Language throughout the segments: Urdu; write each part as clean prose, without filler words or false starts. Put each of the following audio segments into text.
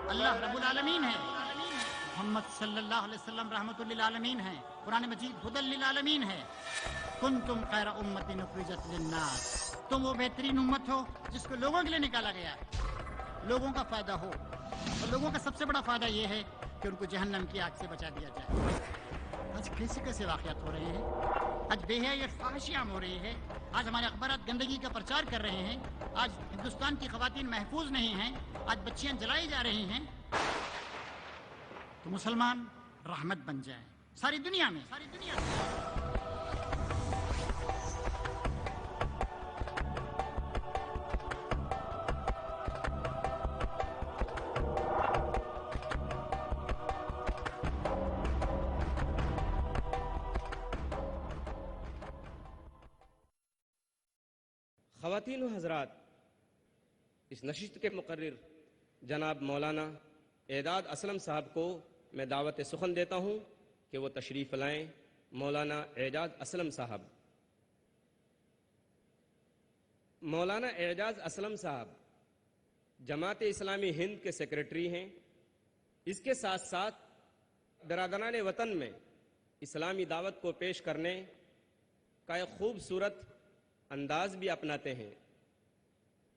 اللہ رب العالمین ہے، محمد صلی اللہ علیہ وسلم رحمت للعالمین ہے، قرآن مجید ہدی للعالمین ہے۔ کنتم خیر امت اخرجت للناس، تم وہ بہترین امت ہو جس کو لوگوں کے لیے نکالا گیا، لوگوں کا فائدہ ہو، اور لوگوں کا سب سے بڑا فائدہ یہ ہے کہ ان کو جہنم کی آگ سے بچا دیا جائے۔ آج کیسے کیسے واقعات ہو رہے ہیں، آج بے حیائی اور فحاشی عام ہو رہی ہے، آج ہمارے اخبارات گندگی کا پرچار کر رہے ہیں، آج ہندوستان کی خواتین محفوظ نہیں ہیں، آج بچیاں جلائی جا رہی ہیں۔ تو مسلمان رحمت بن جائیں ساری دنیا میں۔ خواتین و حضرات، اس نشست کے مقرر جناب مولانا اعداد اسلم صاحب کو میں دعوت سخن دیتا ہوں کہ وہ تشریف لائیں۔ مولانا اعجاز اسلم صاحب۔ مولانا اعجاز اسلم صاحب جماعت اسلامی ہند کے سیکریٹری ہیں۔ اس کے ساتھ ساتھ برادران وطن میں اسلامی دعوت کو پیش کرنے کا ایک خوبصورت انداز بھی اپناتے ہیں۔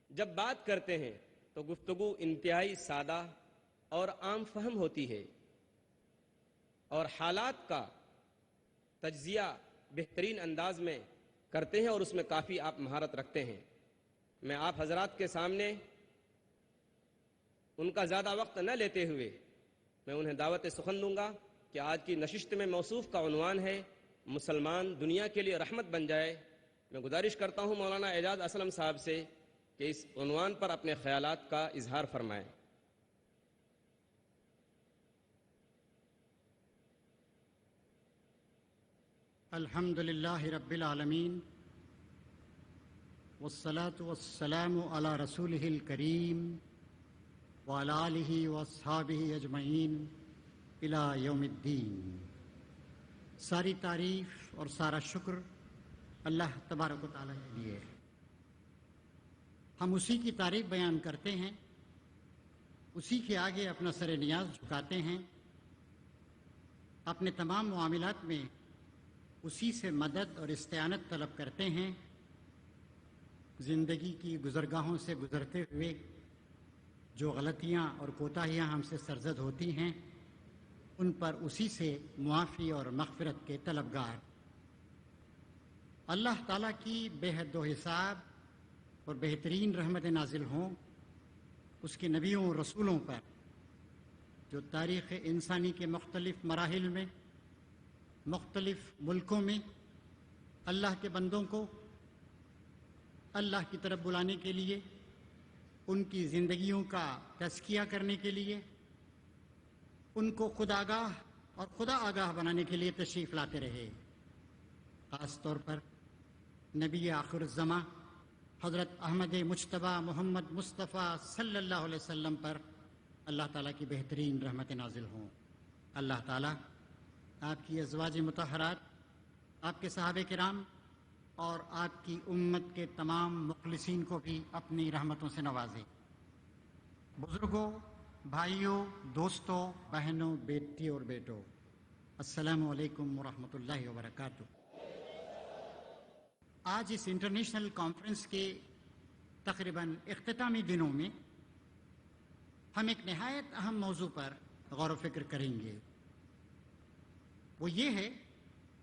جب بات کرتے ہیں تو گفتگو انتہائی سادہ اور عام فہم ہوتی ہے، اور حالات کا تجزیہ بہترین انداز میں کرتے ہیں، اور اس میں کافی آپ مہارت رکھتے ہیں۔ میں آپ حضرات کے سامنے ان کا زیادہ وقت نہ لیتے ہوئے میں انہیں دعوت سخن دوں گا کہ آج کی نشست میں موصوف کا عنوان ہے مسلمان دنیا کے لیے رحمت بن جائے۔ میں گزارش کرتا ہوں مولانا اعجاز اسلم صاحب سے کہ اس عنوان پر اپنے خیالات کا اظہار فرمائیں۔ الحمد للہ رب العالمین، والصلاة والسلام علی رسولہ الکریم وعلی آلہ واصحابہ اجمعین الی یوم الدین۔ ساری تعریف اور سارا شکر اللہ تبارک و تعالیٰ کے لیے۔ ہم اسی کی تعریف بیان کرتے ہیں، اسی کے آگے اپنا سر نیاز جھکاتے ہیں، اپنے تمام معاملات میں اسی سے مدد اور استعانت طلب کرتے ہیں۔ زندگی کی گزرگاہوں سے گزرتے ہوئے جو غلطیاں اور کوتاہیاں ہم سے سرزد ہوتی ہیں، ان پر اسی سے معافی اور مغفرت کے طلبگار۔ اللہ تعالیٰ کی بے حد و حساب اور بہترین رحمت نازل ہوں اس کے نبیوں اور رسولوں پر، جو تاریخ انسانی کے مختلف مراحل میں مختلف ملکوں میں اللہ کے بندوں کو اللہ کی طرف بلانے کے لیے، ان کی زندگیوں کا تزکیہ کرنے کے لیے، ان کو خدا آگاہ اور خدا آگاہ بنانے کے لیے تشریف لاتے رہے۔ خاص طور پر نبی آخر الزماں حضرت احمد مجتبیٰ محمد مصطفیٰ صلی اللہ علیہ وسلم پر اللہ تعالیٰ کی بہترین رحمت نازل ہوں۔ اللہ تعالیٰ آپ کی ازواج مطہرات، آپ کے صحابہ کرام اور آپ کی امت کے تمام مخلصین کو بھی اپنی رحمتوں سے نوازے۔ بزرگوں، بھائیوں، دوستوں، بہنوں، بیٹی اور بیٹوں، السلام علیکم ورحمۃ اللہ وبرکاتہ۔ آج اس انٹرنیشنل کانفرنس کے تقریباً اختتامی دنوں میں ہم ایک نہایت اہم موضوع پر غور و فکر کریں گے۔ وہ یہ ہے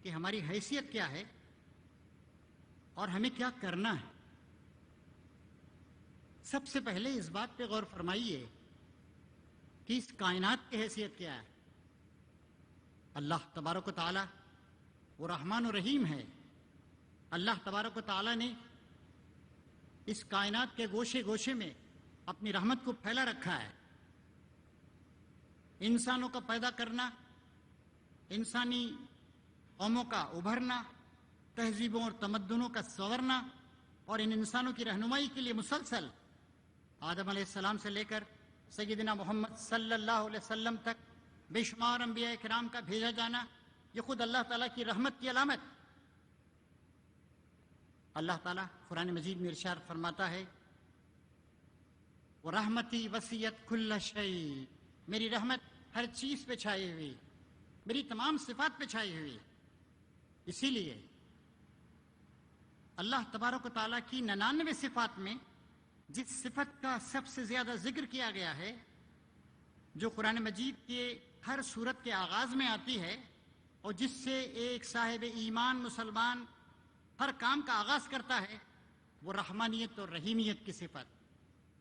کہ ہماری حیثیت کیا ہے اور ہمیں کیا کرنا ہے۔ سب سے پہلے اس بات پہ غور فرمائیے کہ اس کائنات کی حیثیت کیا ہے۔ اللہ تبارک و تعالیٰ وہ رحمان و رحیم ہے۔ اللہ تبارک و تعالیٰ نے اس کائنات کے گوشے گوشے میں اپنی رحمت کو پھیلا رکھا ہے۔ انسانوں کا پیدا کرنا، انسانی قوموں کا ابھرنا، تہذیبوں اور تمدنوں کا سنورنا، اور ان انسانوں کی رہنمائی کے لیے مسلسل آدم علیہ السلام سے لے کر سیدنا محمد صلی اللہ علیہ وسلم تک بے شمار انبیاء کرام کا بھیجا جانا، یہ خود اللہ تعالیٰ کی رحمت کی علامت۔ اللہ تعالیٰ قرآن مجید میں ارشاد فرماتا ہے وَرَحْمَتِي وَسِعَتْ كُلَّ شَيْءٍ میری رحمت ہر چیز پہ چھائی ہوئی، میری تمام صفات پہ چھائی ہوئی۔ اسی لیے اللہ تبارک و تعالیٰ کی 99 صفات میں جس صفت کا سب سے زیادہ ذکر کیا گیا ہے، جو قرآن مجید کے ہر صورت کے آغاز میں آتی ہے اور جس سے ایک صاحب ایمان مسلمان ہر کام کا آغاز کرتا ہے، وہ رحمانیت اور رحیمیت کی صفت۔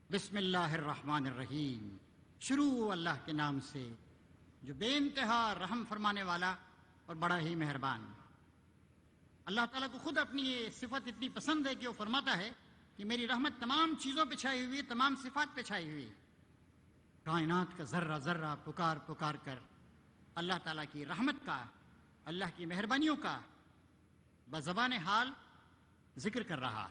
بسم اللہ الرحمن الرحیم، شروع اللہ کے نام سے جو بے انتہا رحم فرمانے والا اور بڑا ہی مہربان۔ اللہ تعالیٰ کو خود اپنی یہ صفت اتنی پسند ہے کہ وہ فرماتا ہے کہ میری رحمت تمام چیزوں پہ چھائی ہوئی ہے، تمام صفات پہ چھائی ہوئی۔ کائنات کا ذرہ ذرہ پکار پکار کر اللہ تعالیٰ کی رحمت کا، اللہ کی مہربانیوں کا بزبان حال ذکر کر رہا۔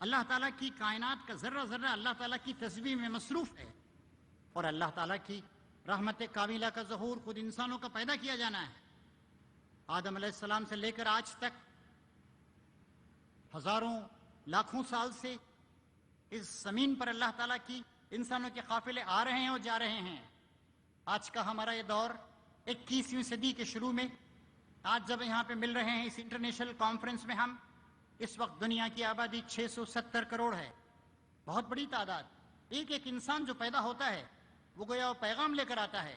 اللہ تعالیٰ کی کائنات کا ذرہ ذرہ اللہ تعالیٰ کی تسبیح میں مصروف ہے، اور اللہ تعالیٰ کی رحمت کاملہ کا ظہور خود انسانوں کا پیدا کیا جانا ہے۔ آدم علیہ السلام سے لے کر آج تک ہزاروں لاکھوں سال سے اس زمین پر اللہ تعالیٰ کی انسانوں کے قافلے آ رہے ہیں اور جا رہے ہیں۔ آج کا ہمارا یہ دور 21ویں صدی کے شروع میں، آج جب یہاں پہ مل رہے ہیں اس انٹرنیشنل کانفرنس میں، ہم اس وقت دنیا کی آبادی 670 کروڑ ہے، بہت بڑی تعداد۔ ایک ایک انسان جو پیدا ہوتا ہے وہ گویا وہ پیغام لے کر آتا ہے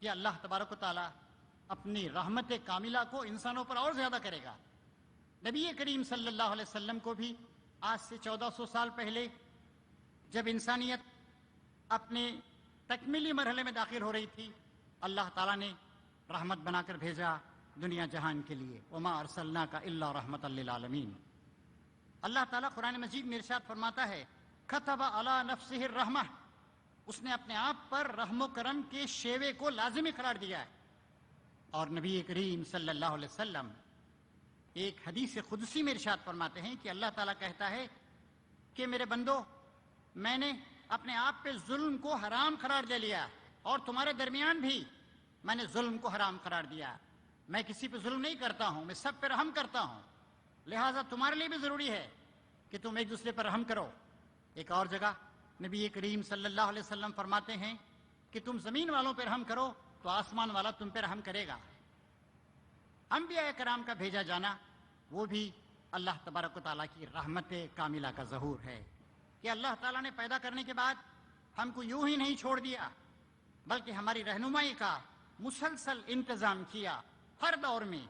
کہ اللہ تبارک و تعالیٰ اپنی رحمت کاملہ کو انسانوں پر اور زیادہ کرے گا۔ نبی کریم صلی اللہ علیہ وسلم کو بھی آج سے 1400 سال پہلے جب انسانیت اپنے تکمیلی مرحلے میں داخل ہو رہی تھی، اللہ تعالیٰ نے رحمت بنا کر بھیجا دنیا جہان کے لیے، وما ارسلناک الا رحمۃ للعالمین۔ اللہ تعالیٰ قرآن مجید میں ارشاد فرماتا ہے، کتب علی نفسہ الرحمہ، اس نے اپنے آپ پر رحم و کرم کے شیوے کو لازمی قرار دیا ہے۔ اور نبی کریم صلی اللہ علیہ وسلم ایک حدیث قدسی میں ارشاد فرماتے ہیں کہ اللہ تعالیٰ کہتا ہے کہ میرے بندو، میں نے اپنے آپ پہ ظلم کو حرام قرار دے لیا، اور تمہارے درمیان بھی میں نے ظلم کو حرام قرار دیا۔ میں کسی پہ ظلم نہیں کرتا ہوں، میں سب پہ رحم کرتا ہوں، لہٰذا تمہارے لیے بھی ضروری ہے کہ تم ایک دوسرے پر رحم کرو۔ ایک اور جگہ نبی کریم صلی اللہ علیہ وسلم فرماتے ہیں کہ تم زمین والوں پہ رحم کرو تو آسمان والا تم پہ رحم کرے گا۔ انبیاء کرام کا بھیجا جانا وہ بھی اللہ تبارک و تعالیٰ کی رحمت کاملہ کا ظہور ہے کہ اللہ تعالیٰ نے پیدا کرنے کے بعد ہم کو یوں ہی نہیں چھوڑ دیا، بلکہ ہماری رہنمائی کا مسلسل انتظام کیا ہر دور میں۔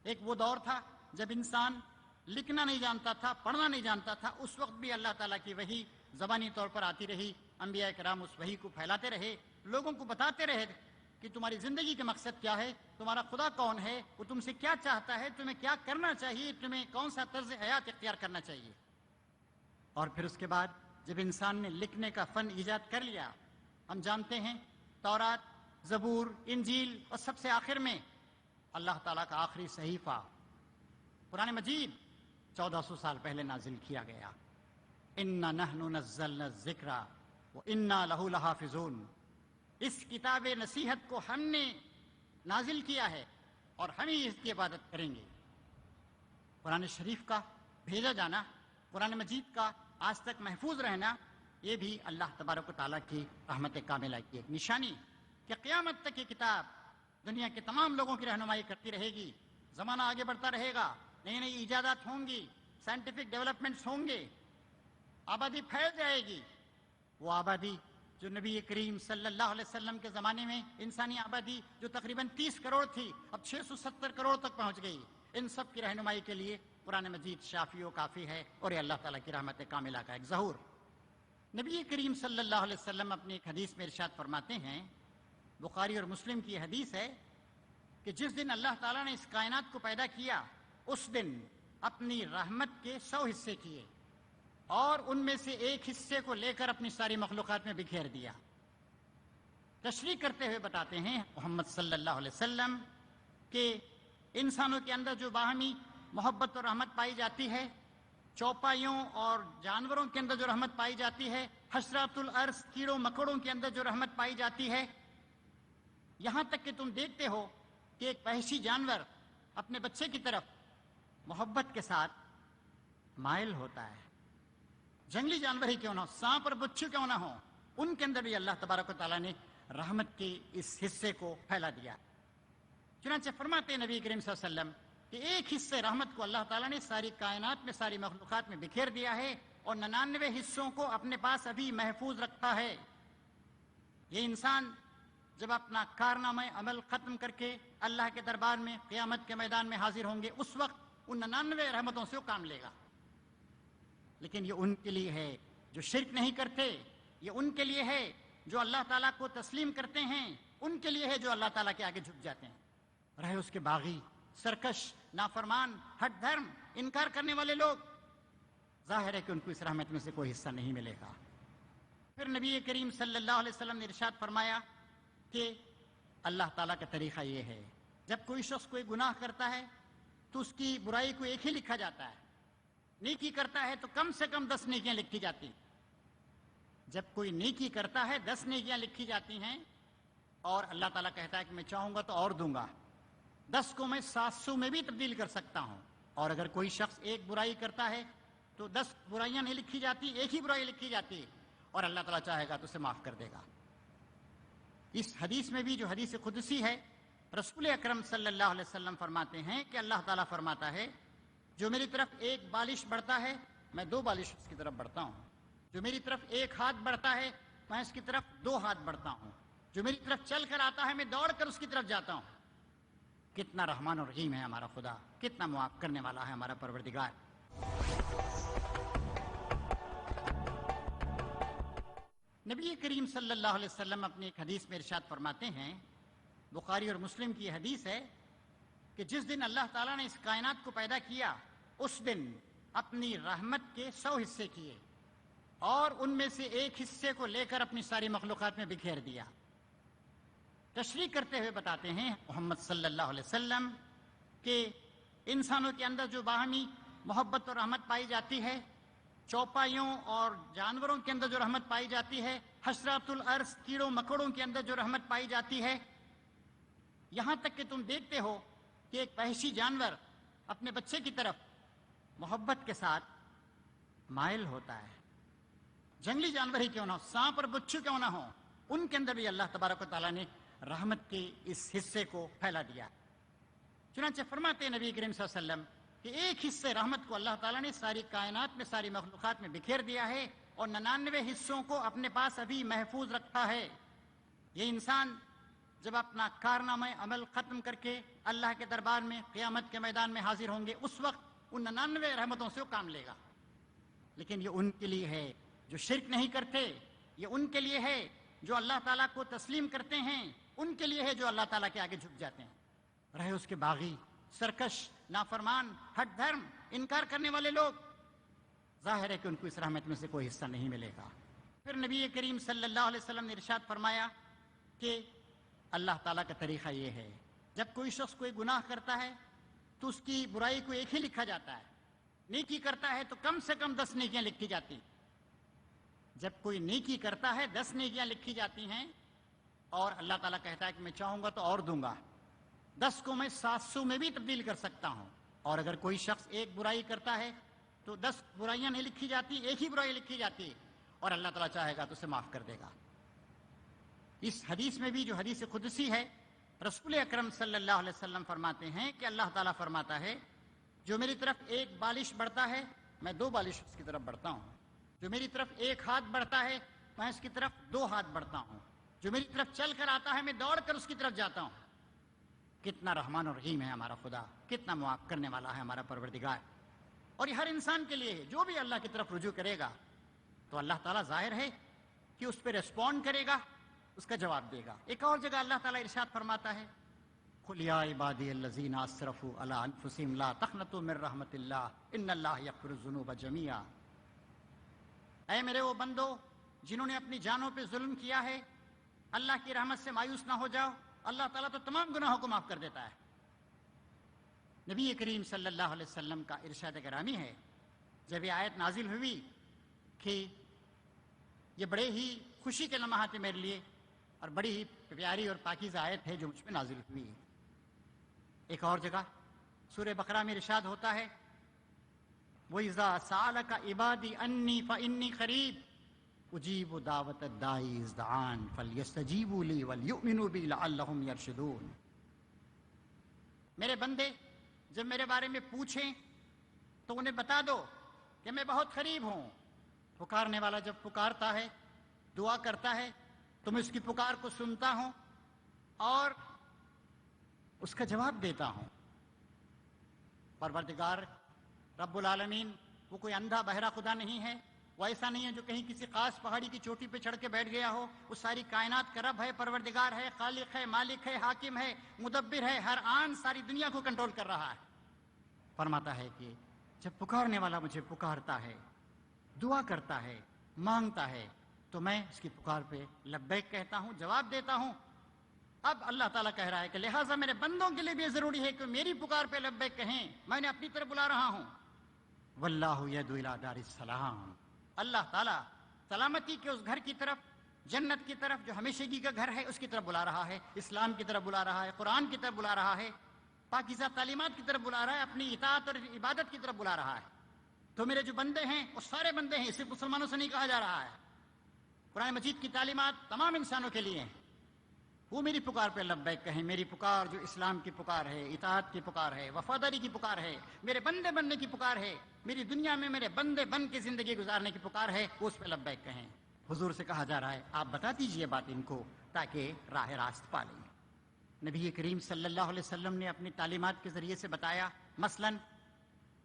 ایک وہ دور تھا جب انسان لکھنا نہیں جانتا تھا، پڑھنا نہیں جانتا تھا، اس وقت بھی اللہ تعالیٰ کی وحی زبانی طور پر آتی رہی، انبیاء کرام اس وحی کو پھیلاتے رہے، لوگوں کو بتاتے رہے کہ تمہاری زندگی کا مقصد کیا ہے، تمہارا خدا کون ہے، وہ تم سے کیا چاہتا ہے، تمہیں کیا کرنا چاہیے، تمہیں کون سا طرز حیات اختیار کرنا چاہیے۔ اور پھر اس کے بعد جب انسان نے لکھنے کا فن ایجاد کر لیا، ہم جانتے ہیں تورات، زبور، انجیل، اور سب سے آخر میں اللہ تعالیٰ کا آخری صحیفہ قرآن مجید 1400 سال پہلے نازل کیا گیا۔ اِنَّا نَحْنُ نَزَّلْنَا الذِّكْرَ وَإِنَّا لَهُ لَحَافِظُونَ، اس کتاب نصیحت کو ہم نے نازل کیا ہے اور ہم ہی اس کی عبادت کریں گے۔ قرآن شریف کا بھیجا جانا، قرآن مجید کا آج تک محفوظ رہنا، یہ بھی اللہ تبارک و تعالیٰ کی رحمت کاملہ کی ایک نشانی کہ قیامت تک یہ کتاب دنیا کے تمام لوگوں کی رہنمائی کرتی رہے گی۔ زمانہ آگے بڑھتا رہے گا، نئی نئی ایجادات ہوں گی، سائنٹیفک ڈیولپمنٹس ہوں گے، آبادی پھیل جائے گی۔ وہ آبادی جو نبی کریم صلی اللہ علیہ وسلم کے زمانے میں انسانی آبادی جو تقریباً 30 کروڑ تھی، اب 670 کروڑ تک پہنچ گئی۔ ان سب کی رہنمائی کے لیے قرآن مجید شافی و کافی ہے، اور یہ اللہ تعالیٰ کی رحمت کاملہ کا ایک ظہور۔ نبی کریم صلی اللہ علیہ وسلم اپنی ایک حدیث میں ارشاد فرماتے ہیں، بخاری اور مسلم کی یہ حدیث ہے کہ جس دن اللہ تعالیٰ نے اس کائنات کو پیدا کیا، اس دن اپنی رحمت کے 100 حصے کیے، اور ان میں سے ایک حصے کو لے کر اپنی ساری مخلوقات میں بکھیر دیا۔ تشریح کرتے ہوئے بتاتے ہیں محمد صلی اللہ علیہ وسلم کہ انسانوں کے اندر جو باہمی محبت اور رحمت پائی جاتی ہے، چوپایوں اور جانوروں کے اندر جو رحمت پائی جاتی ہے، حشرات الارض کیڑوں مکوڑوں کے اندر جو رحمت پائی جاتی ہے، یہاں تک کہ تم دیکھتے ہو کہ ایک وحشی جانور اپنے بچے کی طرف محبت کے ساتھ مائل ہوتا ہے، جنگلی جانور ہی کیوں نہ ہو، سانپ اور بچھو کیوں نہ ہو، ان کے اندر بھی اللہ تبارک و تعالیٰ نے رحمت کے اس حصے کو پھیلا دیا. چنانچہ فرماتے ہیں نبی کریم صلی اللہ علیہ وسلم کہ ایک حصے رحمت کو اللہ تعالیٰ نے ساری کائنات میں، ساری مخلوقات میں بکھیر دیا ہے اور 99 حصوں کو اپنے پاس ابھی محفوظ رکھتا ہے. یہ انسان جب اپنا کارنامہ عمل ختم کر کے اللہ کے دربار میں قیامت کے میدان میں حاضر ہوں گے، اس وقت ان 99 رحمتوں سے وہ کام لے گا. لیکن یہ ان کے لیے ہے جو شرک نہیں کرتے، یہ ان کے لیے ہے جو اللہ تعالیٰ کو تسلیم کرتے ہیں، ان کے لیے ہے جو اللہ تعالیٰ کے آگے جھک جاتے ہیں. رہے اس کے باغی، سرکش، نافرمان، ہٹ دھرم، انکار کرنے والے لوگ، ظاہر ہے کہ ان کو اس رحمت میں سے کوئی حصہ نہیں ملے گا. پھر نبی کریم صلی اللہ علیہ وسلم نے ارشاد فرمایا کہ اللہ تعالیٰ کا طریقہ یہ ہے، جب کوئی شخص کوئی گناہ کرتا ہے تو اس کی برائی کو ایک ہی لکھا جاتا ہے، نیکی کرتا ہے تو کم سے کم 10 نیکیاں لکھی جاتی ہیں. جب کوئی نیکی کرتا ہے 10 نیکیاں لکھی جاتی ہیں، اور اللہ تعالیٰ کہتا ہے کہ میں چاہوں گا تو اور دوں گا، 10 کو میں 700 میں بھی تبدیل کر سکتا ہوں. اور اگر کوئی شخص ایک برائی کرتا ہے تو 10 برائیاں نہیں لکھی جاتی، ایک ہی برائی لکھی جاتی ہے، اور اللہ تعالیٰ چاہے گا تو اسے معاف کر دے گا. اس حدیث میں بھی جو حدیث قدسی ہے، رسول اکرم صلی اللہ علیہ وسلم فرماتے ہیں کہ اللہ تعالیٰ فرماتا ہے جو میری طرف ایک بالش بڑھتا ہے میں 2 بالش اس کی طرف بڑھتا ہوں، جو میری طرف ایک ہاتھ بڑھتا ہے میں اس کی طرف 2 ہاتھ بڑھتا ہوں، جو میری طرف چل کر آتا ہے میں دوڑ کر اس کی طرف جاتا ہوں. کتنا رحمان و رحیم ہے ہمارا خدا، کتنا معاف کرنے والا ہے ہمارا پروردگار. نبی کریم صلی اللہ علیہ وسلم اپنی ایک حدیث میں ارشاد فرماتے ہیں، بخاری اور مسلم کی یہ حدیث ہے کہ جس دن اللہ تعالیٰ نے اس کائنات کو پیدا کیا، اس دن اپنی رحمت کے 100 حصے کیے اور ان میں سے ایک حصے کو لے کر اپنی ساری مخلوقات میں بکھیر دیا. تشریح کرتے ہوئے بتاتے ہیں محمد صلی اللہ علیہ وسلم کہ انسانوں کے اندر جو باہمی محبت اور رحمت پائی جاتی ہے، چوپایوں اور جانوروں کے اندر جو رحمت پائی جاتی ہے، حشرات الارض کیڑوں مکوڑوں کے اندر جو رحمت پائی جاتی ہے، یہاں تک کہ تم دیکھتے ہو کہ ایک وحشی جانور اپنے بچے کی طرف محبت کے ساتھ مائل ہوتا ہے. جنگلی جانور ہی کیوں نہ ہو، سانپ اور بچھو کیوں نہ ہو، ان کے اندر بھی اللہ تبارک و تعالیٰ نے رحمت کے اس حصے کو پھیلا دیا. چنانچہ فرماتے ہیں نبی کریم صلی اللہ علیہ وسلم کہ ایک حصے رحمت کو اللہ تعالیٰ نے ساری کائنات میں، ساری مخلوقات میں بکھیر دیا ہے اور 99 حصوں کو اپنے پاس ابھی محفوظ رکھا ہے. یہ انسان جب اپنا کارنامہ عمل ختم کر کے اللہ کے دربار میں قیامت کے میدان میں حاضر ہوں گے، اس وقت ان 99 رحمتوں سے وہ کام لے گا. لیکن یہ ان کے لیے ہے جو شرک نہیں کرتے، یہ ان کے لیے ہے جو اللہ تعالیٰ کو تسلیم کرتے ہیں، ان کے لیے ہے جو اللہ تعالیٰ کے آگے جھک جاتے ہیں. رہے اس کے باغی، سرکش، نافرمان، ہٹ دھرم، انکار کرنے والے لوگ، ظاہر ہے کہ ان کو اس رحمت میں سے کوئی حصہ نہیں ملے گا. پھر نبی کریم صلی اللہ علیہ وسلم نے ارشاد فرمایا کہ اللہ تعالیٰ کا طریقہ یہ ہے، جب کوئی شخص کوئی گناہ کرتا ہے تو اس کی برائی کو ایک ہی لکھا جاتا ہے، نیکی کرتا ہے تو کم سے کم 10 نیکیاں لکھی جاتی. جب کوئی نیکی کرتا ہے 10 نیکیاں لکھی جاتی ہیں، اور اللہ تعالیٰ کہتا ہے کہ میں چاہوں گا تو اور دوں گا، 10 کو میں 700 میں بھی تبدیل کر سکتا ہوں. اور اگر کوئی شخص ایک برائی کرتا ہے تو 10 برائیاں نہیں لکھی جاتی، ایک ہی برائی لکھی جاتی ہے، اور اللہ تعالیٰ چاہے گا تو اسے معاف کر دے گا. اس حدیث میں بھی جو حدیث قدسی ہے، رسول اکرم صلی اللہ علیہ وسلم فرماتے ہیں کہ اللہ تعالیٰ فرماتا ہے جو میری طرف ایک بالش بڑھتا ہے میں 2 بالش اس کی طرف بڑھتا ہوں، جو میری طرف ایک ہاتھ بڑھتا ہے میں اس کی طرف 2 ہاتھ بڑھتا ہوں، جو میری طرف چل کر آتا ہے میں دوڑ کر اس کی طرف جاتا ہوں. کتنا رحمان و رحیم ہے ہمارا خدا، کتنا معاف کرنے والا ہے ہمارا پروردگار. اور یہ ہر انسان کے لیے ہے، جو بھی اللہ کی طرف رجوع کرے گا تو اللہ تعالیٰ ظاہر ہے کہ اس پہ ریسپونڈ کرے گا، اس کا جواب دے گا. ایک اور جگہ اللہ تعالیٰ ارشاد فرماتا ہے، قل یا عبادی الذین اسرفوا علی انفسہم لا تقنطوا من رحمت اللہ ان اللہ یغفر الذنوب جميعا. اے میرے وہ بندو جنہوں نے اپنی جانوں پہ ظلم کیا ہے، اللہ کی رحمت سے مایوس نہ ہو جاؤ، اللہ تعالیٰ تو تمام گناہوں کو معاف کر دیتا ہے. نبی کریم صلی اللہ علیہ وسلم کا ارشاد گرامی ہے، جب یہ آیت نازل ہوئی کہ یہ بڑے ہی خوشی کے لمحات میرے لیے اور بڑی ہی پیاری اور پاکیزہ آیت ہے جو مجھ پہ نازل ہوئی ہے. ایک اور جگہ سورہ بقرہ میں ارشاد ہوتا ہے، وَإِذَا سَأَلَكَ عِبَادِي أَنِّي فَإِنِّي قَرِيبٌ اجیب دعوت الداعی اذ دعان فلیستجیبوا لی ولیؤمنوا بی لعلہم یرشدون۔ میرے بندے جب میرے بارے میں پوچھیں تو انہیں بتا دو کہ میں بہت قریب ہوں۔ پکارنے والا جب پکارتا ہے، دعا کرتا ہے، تو میں اس کی پکار کو سنتا ہوں اور اس کا جواب دیتا ہوں۔ پروردگار رب العالمین وہ کوئی اندھا بہرا خدا نہیں ہے، وہ ایسا نہیں ہے جو کہیں کسی خاص پہاڑی کی چوٹی پہ چڑھ کے بیٹھ گیا ہو۔ وہ ساری کائنات کا رب ہے، پروردگار ہے، خالق ہے، مالک ہے، حاکم ہے، مدبر ہے، ہر آن ساری دنیا کو کنٹرول کر رہا ہے۔ فرماتا ہے کہ جب پکارنے والا مجھے پکارتا ہے، دعا کرتا ہے، مانگتا ہے، تو میں اس کی پکار پہ لبیک کہتا ہوں، جواب دیتا ہوں۔ اب اللہ تعالیٰ کہہ رہا ہے کہ لہٰذا میرے بندوں کے لیے بھی ضروری ہے کہ میری پکار پہ لبیک کہیں، میں نے اپنی طرف بلا رہا ہوں۔ واللہ یدعو الی دار السلام، اللہ تعالیٰ سلامتی کے اس گھر کی طرف، جنت کی طرف جو ہمیشگی کا گھر ہے، اس کی طرف بلا رہا ہے، اسلام کی طرف بلا رہا ہے، قرآن کی طرف بلا رہا ہے، پاکیزہ تعلیمات کی طرف بلا رہا ہے، اپنی اطاعت اور عبادت کی طرف بلا رہا ہے۔ تو میرے جو بندے ہیں وہ سارے بندے ہیں، صرف مسلمانوں سے نہیں کہا جا رہا ہے۔ قرآن مجید کی تعلیمات تمام انسانوں کے لیے ہیں۔ وہ میری پکار پہ لبیک کہیں، میری پکار جو اسلام کی پکار ہے، اطاعت کی پکار ہے، وفاداری کی پکار ہے، میرے بندے بننے کی پکار ہے، میری دنیا میں میرے بندے بن کے زندگی گزارنے کی پکار ہے، وہ اس پہ لبیک کہیں۔ حضور سے کہا جا رہا ہے آپ بتا دیجئے بات ان کو تاکہ راہ راست پا لیں۔ نبی کریم صلی اللہ علیہ وسلم نے اپنی تعلیمات کے ذریعے سے بتایا، مثلاً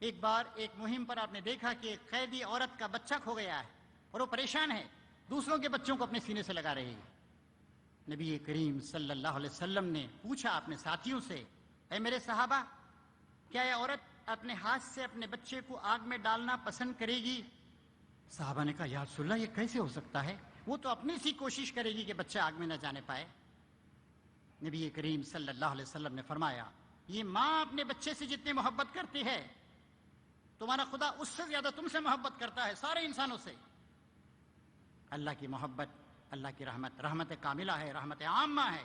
ایک بار ایک مہم پر آپ نے دیکھا کہ ایک قیدی عورت کا بچہ کھو گیا ہے اور وہ پریشان ہے، دوسروں کے بچوں کو اپنے سینے سے لگا رہی ہے۔ نبی کریم صلی اللہ علیہ وسلم نے پوچھا اپنے ساتھیوں سے، اے میرے صحابہ، کیا یہ عورت اپنے ہاتھ سے اپنے بچے کو آگ میں ڈالنا پسند کرے گی؟ صحابہ نے کہا یا رسول اللہ یہ کیسے ہو سکتا ہے، وہ تو اپنی سی کوشش کرے گی کہ بچہ آگ میں نہ جانے پائے۔ نبی کریم صلی اللہ علیہ وسلم نے فرمایا یہ ماں اپنے بچے سے جتنی محبت کرتی ہے تمہارا خدا اس سے زیادہ تم سے محبت کرتا ہے، سارے انسانوں سے۔ اللہ کی محبت، اللہ کی رحمت، رحمت کاملہ ہے، رحمت عامہ ہے۔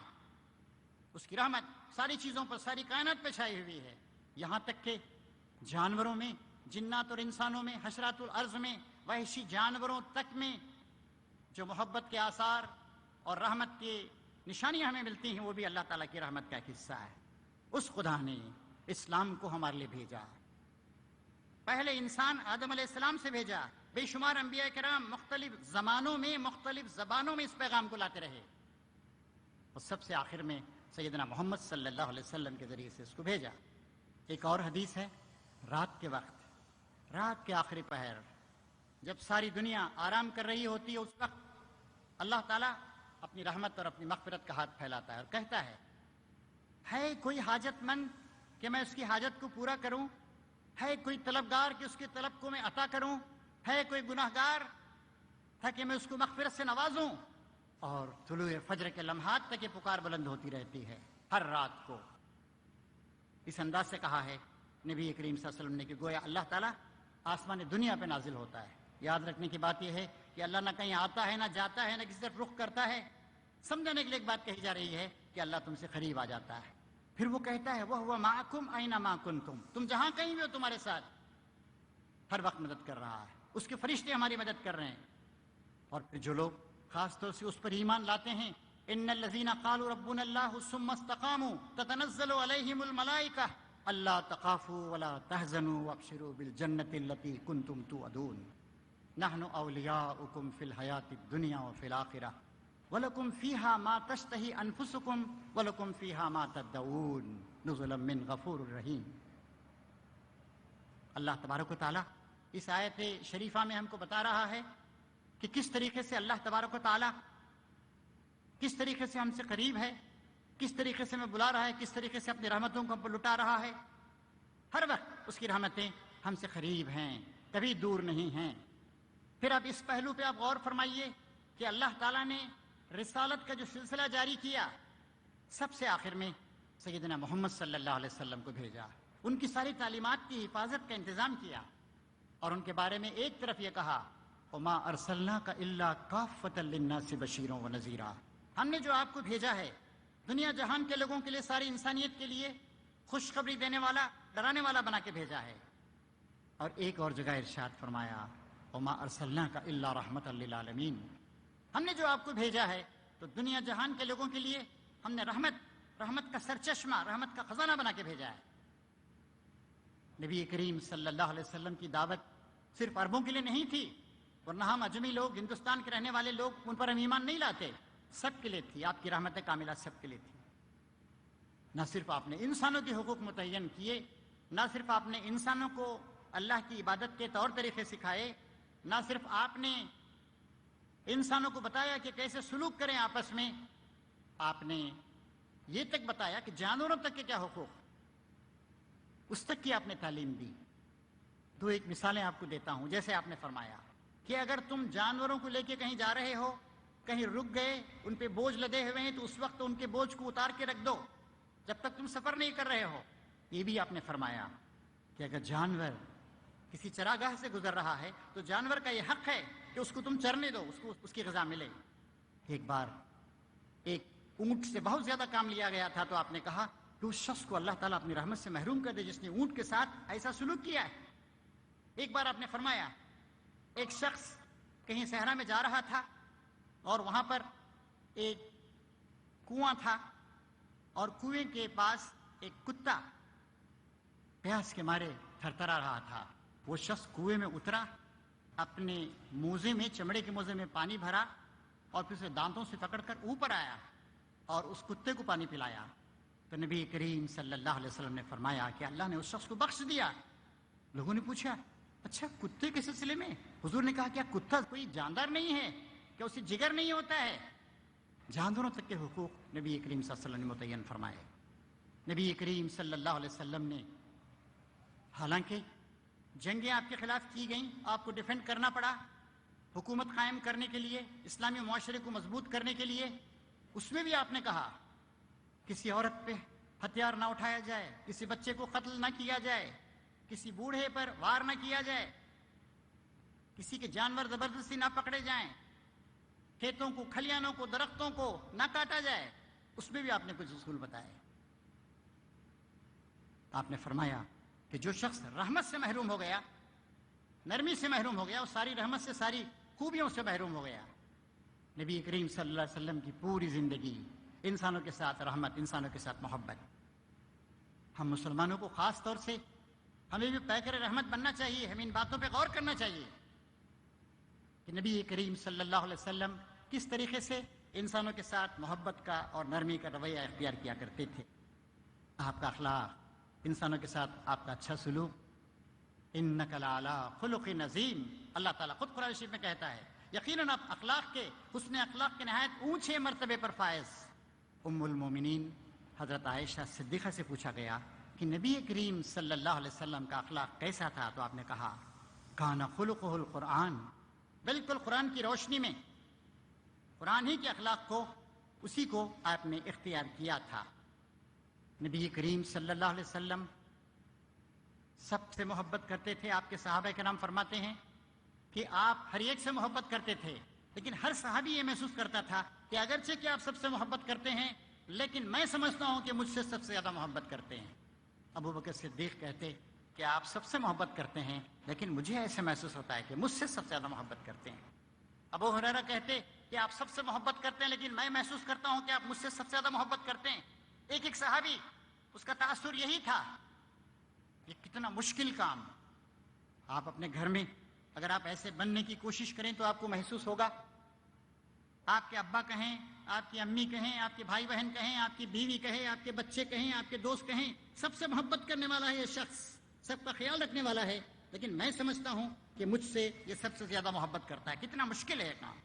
اس کی رحمت ساری چیزوں پر، ساری کائنات پہ چھائی ہوئی ہے، یہاں تک کہ جانوروں میں، جنات اور انسانوں میں، حشرات الارض میں، وحشی جانوروں تک میں جو محبت کے آثار اور رحمت کی نشانیاں ہمیں ملتی ہیں وہ بھی اللہ تعالیٰ کی رحمت کا ایک حصہ ہے۔ اس خدا نے اسلام کو ہمارے لیے بھیجا، پہلے انسان آدم علیہ السلام سے بھیجا، بے شمار انبیاء کرام مختلف زمانوں میں مختلف زبانوں میں اس پیغام کو لاتے رہے، اور سب سے آخر میں سیدنا محمد صلی اللہ علیہ وسلم کے ذریعے سے اس کو بھیجا۔ ایک اور حدیث ہے، رات کے وقت، رات کے آخری پہر جب ساری دنیا آرام کر رہی ہوتی ہے، اس وقت اللہ تعالیٰ اپنی رحمت اور اپنی مغفرت کا ہاتھ پھیلاتا ہے اور کہتا ہے کوئی حاجت مند کہ میں اس کی حاجت کو پورا کروں، ہے کوئی طلبگار کہ اس کی طلب کو میں عطا کروں، ہے کوئی گناہگار تاکہ میں اس کو مغفرت سے نوازوں۔ اور طلوع فجر کے لمحات تک یہ پکار بلند ہوتی رہتی ہے ہر رات کو۔ اس انداز سے کہا ہے نبی کریم صلی اللہ علیہ وسلم نے کہ گویا اللہ تعالیٰ آسمان دنیا پہ نازل ہوتا ہے۔ یاد رکھنے کی بات یہ ہے کہ اللہ نہ کہیں آتا ہے، نہ جاتا ہے، نہ کسی طرف رخ کرتا ہے۔ سمجھانے کے لیے ایک بات کہی جا رہی ہے کہ اللہ تم سے قریب آ جاتا ہے، پھر وہ کہتا ہے وَهُوَ مَعَكُمْ أَيْنَمَا كُنْتُمْ، تم جہاں کہیں بھی ہو تمہارے ساتھ ہر وقت مدد کر رہا ہے، اس کے فرشتے ہماری مدد کر رہے ہیں۔ اور پھر جو لوگ خاص طور سے اس پر ایمان لاتے ہیں، ان الذین قالوا ربنا اللہ ثم استقاموا تتنزل علیہم الملائکہ الا تخافوا ولا تحزنوا وابشروا بالجنۃ التي کنتم توعدون نحن اولیاؤکم فی الحیاۃ الدنیا وفی الآخرہ وَلَكُمْ فِيهَا مَا تَشْتَهِي أَنفُسُكُمْ وَلَكُمْ فِيهَا مَا تَدَّعُونَ نُزُلًا مِّن غَفُورٍ رَحِيمٍ۔ اللہ تبارک و تعالیٰ اس آیت شریفہ میں ہم کو بتا رہا ہے کہ کس طریقے سے اللہ تبارک و تعالیٰ کس طریقے سے ہم سے قریب ہے، کس طریقے سے ہمیں بلا رہا ہے، کس طریقے سے اپنی رحمتوں کو ہم پر لٹا رہا ہے۔ ہر وقت اس کی رحمتیں ہم سے قریب ہیں، کبھی دور نہیں ہیں۔ پھر اب اس پہلو پہ آپ غور فرمائیے کہ اللہ تعالیٰ نے رسالت کا جو سلسلہ جاری کیا، سب سے آخر میں سیدنا محمد صلی اللہ علیہ وسلم کو بھیجا، ان کی ساری تعلیمات کی حفاظت کا انتظام کیا، اور ان کے بارے میں ایک طرف یہ کہا وَمَا أَرْسَلْنَاكَ إِلَّا كَافَّةً لِلنَّاسِ بَشِيرًا وَنَذِيرًا، ہم نے جو آپ کو بھیجا ہے دنیا جہان کے لوگوں کے لیے، ساری انسانیت کے لیے خوشخبری دینے والا، ڈرانے والا بنا کے بھیجا ہے۔ اور ایک اور جگہ ارشاد فرمایا وما ارسلناک الا رحمۃ للعالمین، ہم نے جو آپ کو بھیجا ہے تو دنیا جہان کے لوگوں کے لیے ہم نے رحمت کا سرچشمہ، رحمت کا خزانہ بنا کے بھیجا ہے۔ نبی کریم صلی اللہ علیہ وسلم کی دعوت صرف عربوں کے لیے نہیں تھی، ورنہ ہم اجمی لوگ، ہندوستان کے رہنے والے لوگ ان پر ہم ایمان نہیں لاتے، سب کے لیے تھی۔ آپ کی رحمت کاملہ سب کے لیے تھی۔ نہ صرف آپ نے انسانوں کے حقوق متعین کیے، نہ صرف آپ نے انسانوں کو اللہ کی عبادت کے طور طریقے سکھائے، نہ صرف آپ نے انسانوں کو بتایا کہ کیسے سلوک کریں آپس میں، آپ نے یہ تک بتایا کہ جانوروں تک کے کیا حقوق، اس تک کی آپ نے تعلیم دی۔ دو ایک مثالیں آپ کو دیتا ہوں۔ جیسے آپ نے فرمایا کہ اگر تم جانوروں کو لے کے کہیں جا رہے ہو، کہیں رک گئے، ان پہ بوجھ لدے ہوئے ہیں، تو اس وقت ان کے بوجھ کو اتار کے رکھ دو جب تک تم سفر نہیں کر رہے ہو۔ یہ بھی آپ نے فرمایا کہ اگر جانور کسی چراگاہ سے گزر رہا ہے تو جانور کا یہ حق ہے کہ اس کو تم چرنے دو، اس کو اس کی غذا ملے۔ ایک بار ایک اونٹ سے بہت زیادہ کام لیا گیا تھا تو آپ نے کہا کہ اس شخص کو اللہ تعالیٰ اپنی رحمت سے محروم کر دے جس نے اونٹ کے ساتھ ایسا سلوک کیا ہے۔ ایک بار آپ نے فرمایا ایک شخص کہیں صحرا میں جا رہا تھا اور وہاں پر ایک کنواں تھا اور کنویں کے پاس ایک کتا پیاس کے مارے تھرتھرا رہا تھا۔ وہ شخص کنویں میں اترا، اپنے موزے میں، چمڑے کے موزے میں پانی بھرا اور پھر اسے دانتوں سے پکڑ کر اوپر آیا اور اس کتے کو پانی پلایا۔ تو نبی کریم صلی اللہ علیہ وسلم نے فرمایا کہ اللہ نے اس شخص کو بخش دیا۔ لوگوں نے پوچھا اچھا کتے کے سلسلے میں؟ حضور نے کہا کیا کتا کوئی جاندار نہیں ہے؟ کیا اسے جگر نہیں ہوتا ہے؟ جانوروں تک کے حقوق نبی کریم صلی اللہ علیہ وسلم نے متعین فرمائے۔ نبی کریم صلی اللہ علیہ وسلم نے، حالانکہ جنگیں آپ کے خلاف کی گئیں، آپ کو ڈیفینڈ کرنا پڑا حکومت قائم کرنے کے لیے، اسلامی معاشرے کو مضبوط کرنے کے لیے، اس میں بھی آپ نے کہا کسی عورت پہ ہتھیار نہ اٹھایا جائے، کسی بچے کو قتل نہ کیا جائے، کسی بوڑھے پر وار نہ کیا جائے، کسی کے جانور زبردستی نہ پکڑے جائیں، کھیتوں کو، کھلیانوں کو، درختوں کو نہ کاٹا جائے۔ اس میں بھی آپ نے کچھ اصول بتائے۔ آپ نے فرمایا کہ جو شخص رحمت سے محروم ہو گیا، نرمی سے محروم ہو گیا، وہ ساری رحمت سے، ساری خوبیوں سے محروم ہو گیا۔ نبی کریم صلی اللہ علیہ وسلم کی پوری زندگی انسانوں کے ساتھ رحمت، انسانوں کے ساتھ محبت۔ ہم مسلمانوں کو خاص طور سے ہمیں بھی پیکر رحمت بننا چاہیے، ہمیں ان باتوں پہ غور کرنا چاہیے کہ نبی کریم صلی اللہ علیہ وسلم کس طریقے سے انسانوں کے ساتھ محبت کا اور نرمی کا رویہ اختیار کیا کرتے تھے۔ آپ کا اخلاق، انسانوں کے ساتھ آپ کا اچھا سلوک، انک لعلی خلق عظیم، اللہ تعالیٰ خود قرآن شریف میں کہتا ہے یقیناً آپ اخلاق کے، حسن اخلاق کے نہایت اونچے مرتبے پر فائز۔ ام المومنین حضرت عائشہ صدیقہ سے پوچھا گیا کہ نبی کریم صلی اللہ علیہ وسلم کا اخلاق کیسا تھا؟ تو آپ نے کہا کان خلقہ القرآن، بالکل قرآن کی روشنی میں، قرآن ہی کے اخلاق کو، اسی کو آپ نے اختیار کیا تھا۔ نبی کریم صلی اللہ علیہ وسلم سب سے محبت کرتے تھے۔ آپ کے صحابہ کرام فرماتے ہیں کہ آپ ہر ایک سے محبت کرتے تھے، لیکن ہر صحابی یہ محسوس کرتا تھا کہ اگرچہ کہ آپ سب سے محبت کرتے ہیں لیکن میں سمجھتا ہوں کہ مجھ سے سب سے زیادہ محبت کرتے ہیں۔ ابو بکر صدیق کہتے کہ آپ سب سے محبت کرتے ہیں لیکن مجھے ایسے محسوس ہوتا ہے کہ مجھ سے سب سے زیادہ محبت کرتے ہیں۔ ابو ہریرہ کہتے کہ آپ سب سے محبت کرتے ہیں لیکن میں محسوس کرتا ہوں کہ آپ مجھ سے سب سے زیادہ محبت کرتے ہیں۔ ایک ایک صحابی اس کا تاثر یہی تھا۔ یہ کتنا مشکل کام، آپ اپنے گھر میں اگر آپ ایسے بننے کی کوشش کریں تو آپ کو محسوس ہوگا، آپ کے ابا کہیں، آپ کی امی کہیں، آپ کے بھائی بہن کہیں، آپ کی بیوی کہیں، آپ کے بچے کہیں، آپ کے دوست کہیں، سب سے محبت کرنے والا ہے یہ شخص، سب کا خیال رکھنے والا ہے، لیکن میں سمجھتا ہوں کہ مجھ سے یہ سب سے زیادہ محبت کرتا ہے۔ کتنا مشکل ہے کام۔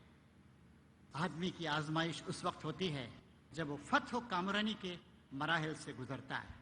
آدمی کی آزمائش اس وقت ہوتی ہے جب وہ فتح و کامرانی کے مراحل سے گزرتا ہے۔